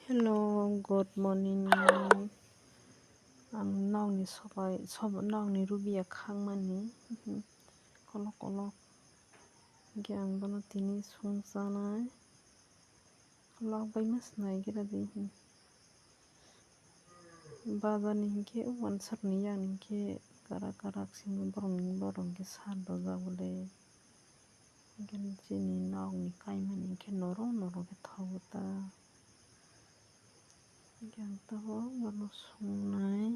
Hello, good morning. Ang nong ni sob nong ni rubia khang mani. Kolok. Gyang bano tini sung sana. Kolok bai mas nai gira de. Baza ni ke wan sar ni yang ni ke karak sing borong ke sar do za bole. Gen jini nong ni kai mani ke norong ke thauta. Gyang taho bano sung nai.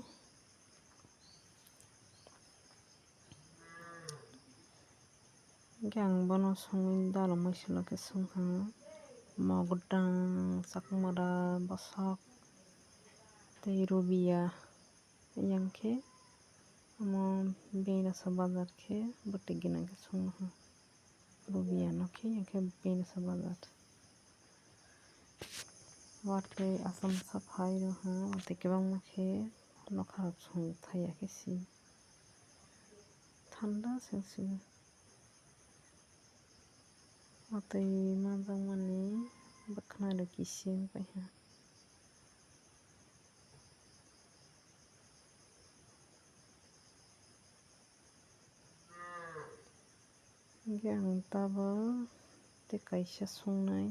Gyang bano sung dalo maisilo ke sung ha. Mogdang sakmara basak tei rubia yang ke amo beina sa bazar ke batigina ke sung ha. Rubia no ke yang ke beina sa bazar. Wate asam safai ro ha wate ke bang ke no kharap sung thaya ke si. Thanda sensi. Wate mazang mani bakna do kisim pai ha. Gyang taba te kaisa sung nai.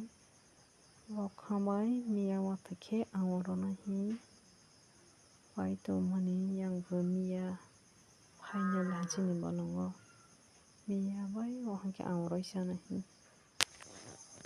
Wakhamai miya wate ke awro nahi. Pai to mani yang miya final hajini balongo. Miya bai wahan ke awro isa nahi.